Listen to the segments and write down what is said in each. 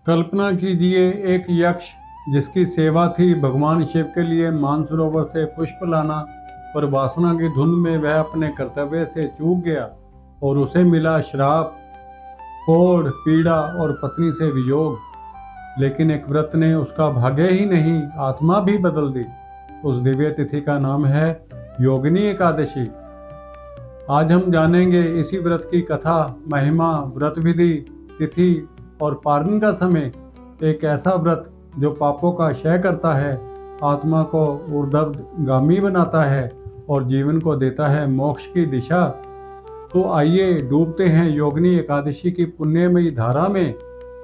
कल्पना कीजिए एक यक्ष जिसकी सेवा थी भगवान शिव के लिए मानसरोवर से पुष्प लाना, पर वासना की धुंध में वह अपने कर्तव्य से चूक गया और उसे मिला श्राप, कोढ़, पीड़ा और पत्नी से वियोग। लेकिन एक व्रत ने उसका भाग्य ही नहीं, आत्मा भी बदल दी। उस दिव्य तिथि का नाम है योगिनी एकादशी। आज हम जानेंगे इसी व्रत की कथा, महिमा, व्रत विधि, तिथि और पारण का समय। एक ऐसा व्रत जो पापों का क्षय करता है, आत्मा को ऊर्ध्वगामी बनाता है और जीवन को देता है मोक्ष की दिशा। तो आइए डूबते हैं योगिनी एकादशी की पुण्यमयी धारा में।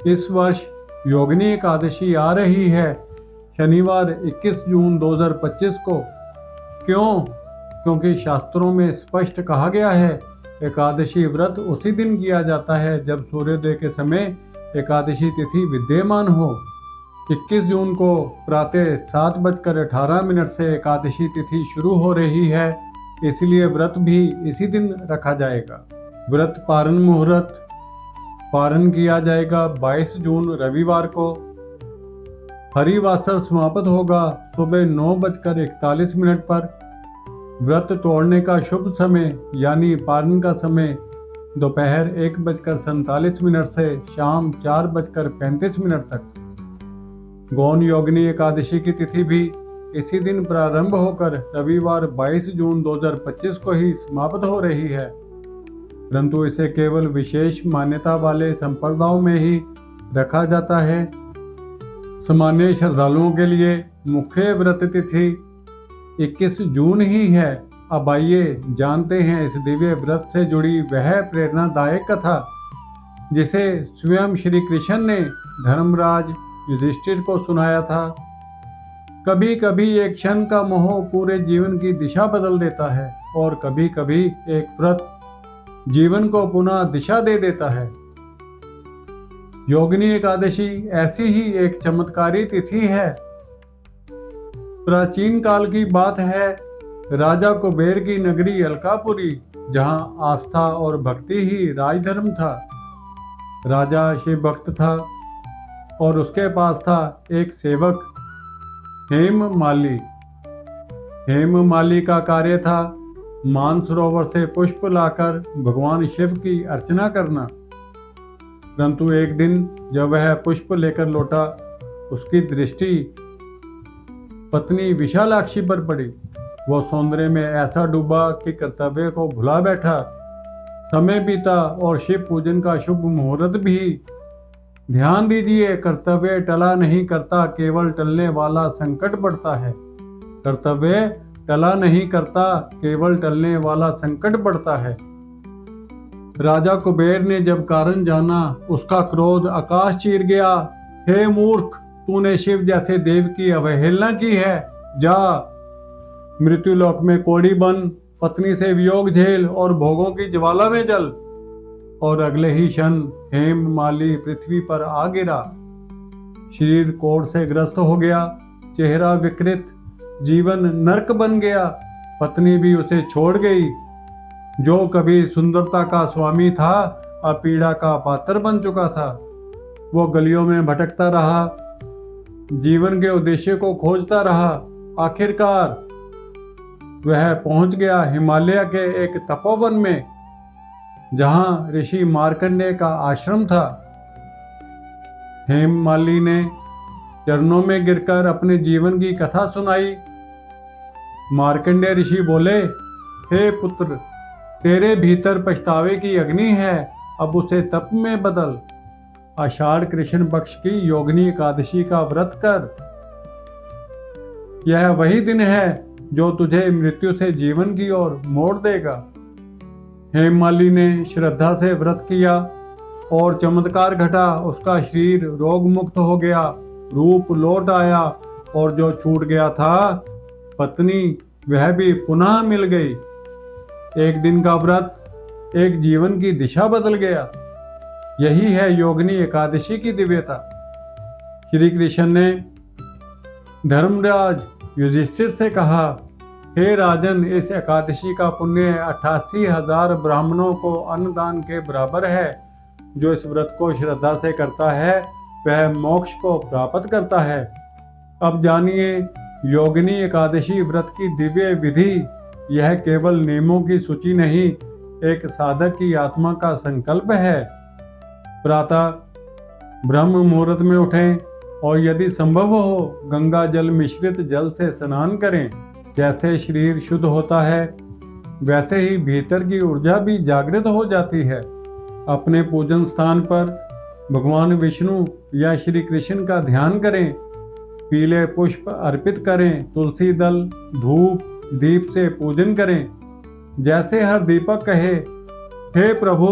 इस वर्ष योगिनी एकादशी आ रही है शनिवार 21 जून 2025 को। क्यों? क्योंकि शास्त्रों में स्पष्ट कहा गया है एकादशी व्रत उसी दिन किया जाता है जब सूर्योदय के समय एकादशी तिथि विद्यमान हो। 21 जून को प्रातः 7:18 से एकादशी तिथि शुरू हो रही है, इसलिए व्रत भी इसी दिन रखा जाएगा। व्रत पारण मुहूर्त पारण किया जाएगा 22 जून रविवार को। हरिवासर समाप्त होगा सुबह 9:41 पर। व्रत तोड़ने का शुभ समय यानी पारण का समय दोपहर 1:47 से शाम 4:35 तक। गौण योगिनी एकादशी की तिथि भी इसी दिन प्रारंभ होकर रविवार 22 जून 2025 को ही समाप्त हो रही है, परंतु इसे केवल विशेष मान्यता वाले संप्रदायों में ही रखा जाता है। सामान्य श्रद्धालुओं के लिए मुख्य व्रत तिथि 21 जून ही है। अब आइए जानते हैं इस दिव्य व्रत से जुड़ी वह प्रेरणादायक कथा जिसे स्वयं श्री कृष्ण ने धर्मराज युधिष्ठिर को सुनाया था। कभी कभी एक क्षण का मोह पूरे जीवन की दिशा बदल देता है और कभी कभी एक व्रत जीवन को पुनः दिशा दे देता है। योगिनी एकादशी ऐसी ही एक चमत्कारी तिथि है। प्राचीन काल की बात है, राजा कुबेर की नगरी अलकापुरी, जहां आस्था और भक्ति ही राजधर्म था। राजा शिव भक्त था और उसके पास था एक सेवक हेममाली। हेममाली का कार्य था मानसरोवर से पुष्प लाकर भगवान शिव की अर्चना करना। परंतु एक दिन जब वह पुष्प लेकर लौटा, उसकी दृष्टि पत्नी विशालाक्षी पर पड़ी। वह सौंदर्य में ऐसा डूबा कि कर्तव्य को भुला बैठा। समय बीता और शिव पूजन का शुभ मुहूर्त भी। ध्यान दीजिए, कर्तव्य टला नहीं करता, केवल टलने वाला संकट बढ़ता है। कर्तव्य टला नहीं करता, केवल टलने वाला संकट बढ़ता है। राजा कुबेर ने जब कारण जाना, उसका क्रोध आकाश चीर गया। हे मूर्ख, तूने शिव जैसे देव की अवहेलना की है। जा मृत्युलोक में कोड़ी बन, पत्नी से वियोग झेल और भोगों की ज्वाला में जल। और अगले ही क्षण हेममाली पृथ्वी पर आ गिरा। शरीर कोढ़ से ग्रस्त हो गया, चेहरा विकृत, जीवन नरक बन गया। पत्नी भी उसे छोड़ गई। जो कभी सुंदरता का स्वामी था, अब पीड़ा का पात्र बन चुका था। वो गलियों में भटकता रहा, जीवन के उद्देश्य को खोजता रहा। आखिरकार वह पहुंच गया हिमालय के एक तपोवन में, जहां ऋषि मार्कंडेय का आश्रम था। हेममाली ने चरणों में गिरकर अपने जीवन की कथा सुनाई। मार्कंडेय ऋषि बोले, हे पुत्र, तेरे भीतर पछतावे की अग्नि है, अब उसे तप में बदल। आषाढ़ कृष्ण पक्ष की योगिनी एकादशी का व्रत कर। यह वही दिन है जो तुझे मृत्यु से जीवन की ओर मोड़ देगा। हेममाली ने श्रद्धा से व्रत किया और चमत्कार घटा। उसका शरीर रोग मुक्त हो गया, रूप लौट आया और जो छूट गया था पत्नी, वह भी पुनः मिल गई। एक दिन का व्रत एक जीवन की दिशा बदल गया। यही है योगिनी एकादशी की दिव्यता। श्री कृष्ण ने धर्मराज युधिष्ठिर से कहा, हे राजन, इस एकादशी का पुण्य 88,000 ब्राह्मणों को अन्नदान के बराबर है। जो इस व्रत को श्रद्धा से करता है वह मोक्ष को प्राप्त करता है। अब जानिए योगिनी एकादशी व्रत की दिव्य विधि। यह केवल नियमों की सूची नहीं, एक साधक की आत्मा का संकल्प है। प्रातः ब्रह्म मुहूर्त में उठें और यदि संभव हो गंगा जल मिश्रित जल से स्नान करें। जैसे शरीर शुद्ध होता है वैसे ही भीतर की ऊर्जा भी जागृत हो जाती है। अपने पूजन स्थान पर भगवान विष्णु या श्री कृष्ण का ध्यान करें, पीले पुष्प अर्पित करें, तुलसी दल धूप दीप से पूजन करें। जैसे हर दीपक कहे, हे प्रभु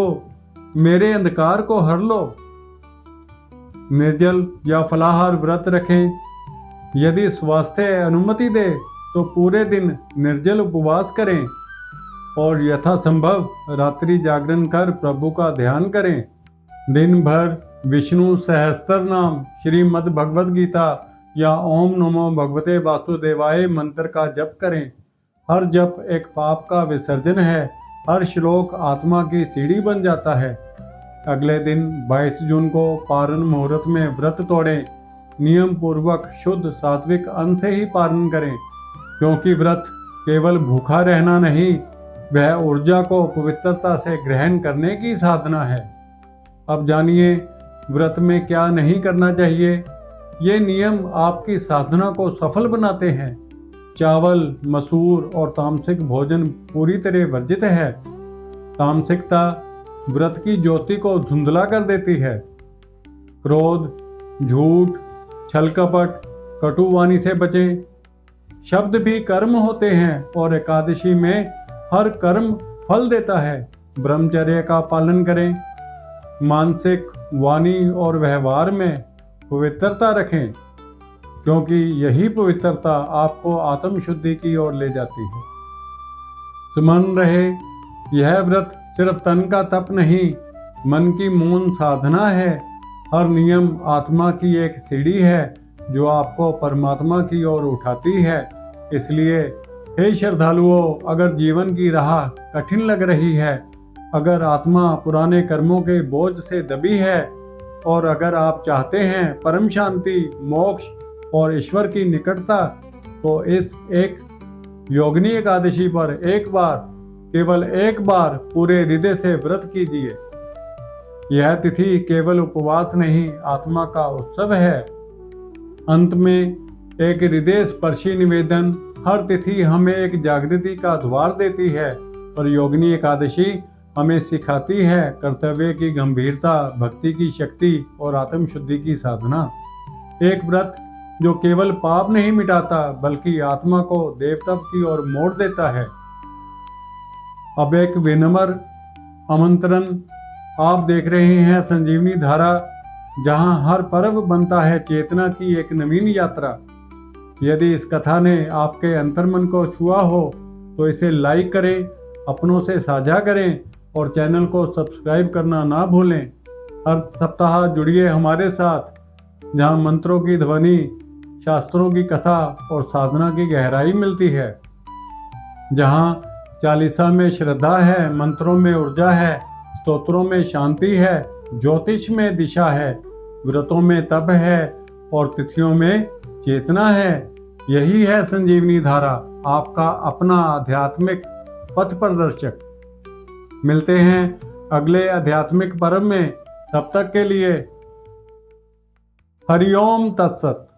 मेरे अंधकार को हर लो। निर्जल या फलाहार व्रत रखें। यदि स्वास्थ्य अनुमति दे तो पूरे दिन निर्जल उपवास करें और यथासंभव रात्रि जागरण कर प्रभु का ध्यान करें। दिन भर विष्णु सहस्त्र नाम, श्रीमद् भगवद गीता या ओम नमो भगवते वासुदेवाय मंत्र का जप करें। हर जप एक पाप का विसर्जन है, हर श्लोक आत्मा की सीढ़ी बन जाता है। अगले दिन 22 जून को पारण मुहूर्त में व्रत तोड़ें। नियम पूर्वक शुद्ध सात्विक अन्न से ही पारण करें, क्योंकि व्रत केवल भूखा रहना नहीं, वह ऊर्जा को पवित्रता से ग्रहण करने की साधना है। अब जानिए व्रत में क्या नहीं करना चाहिए। ये नियम आपकी साधना को सफल बनाते हैं। चावल, मसूर और तामसिक भोजन पूरी तरह वर्जित है। तामसिकता व्रत की ज्योति को धुंधला कर देती है। क्रोध, झूठ, छल कपट, कटुवाणी से बचें। शब्द भी कर्म होते हैं और एकादशी में हर कर्म फल देता है। ब्रह्मचर्य का पालन करें। मानसिक, वाणी और व्यवहार में पवित्रता रखें, क्योंकि यही पवित्रता आपको आत्म शुद्धि की ओर ले जाती है। स्मरण रहे, यह व्रत सिर्फ तन का तप नहीं, मन की मौन साधना है। हर नियम आत्मा की एक सीढ़ी है जो आपको परमात्मा की ओर उठाती है। इसलिए हे श्रद्धालुओं, अगर जीवन की राह कठिन लग रही है, अगर आत्मा पुराने कर्मों के बोझ से दबी है और अगर आप चाहते हैं परम शांति, मोक्ष और ईश्वर की निकटता, तो इस एक योगिनी एकादशी पर एक बार, केवल एक बार पूरे हृदय से व्रत कीजिए। यह तिथि केवल उपवास नहीं, आत्मा का उत्सव है। अंत में एक हृदय स्पर्शी निवेदन। हर तिथि हमें एक जागृति का द्वार देती है और योगिनी एकादशी हमें सिखाती है कर्तव्य की गंभीरता, भक्ति की शक्ति और आत्म शुद्धि की साधना। एक व्रत जो केवल पाप नहीं मिटाता बल्कि आत्मा को देवत्व की ओर मोड़ देता है। अब एक विनम्र आमंत्रण, आप देख रहे हैं संजीवनी धारा, जहां हर पर्व बनता है चेतना की एक नवीन यात्रा। यदि इस कथा ने आपके अंतर्मन को छुआ हो तो इसे लाइक करें, अपनों से साझा करें और चैनल को सब्सक्राइब करना ना भूलें। हर सप्ताह जुड़िए हमारे साथ, जहां मंत्रों की ध्वनि, शास्त्रों की कथा और साधना की गहराई मिलती है। जहां चालीसा में श्रद्धा है, मंत्रों में ऊर्जा है, स्तोत्रों में शांति है, ज्योतिष में दिशा है, व्रतों में तप है और तिथियों में चेतना है। यही है संजीवनी धारा, आपका अपना आध्यात्मिक पथ प्रदर्शक। मिलते हैं अगले आध्यात्मिक पर्व में। तब तक के लिए हरिओम तत्सत।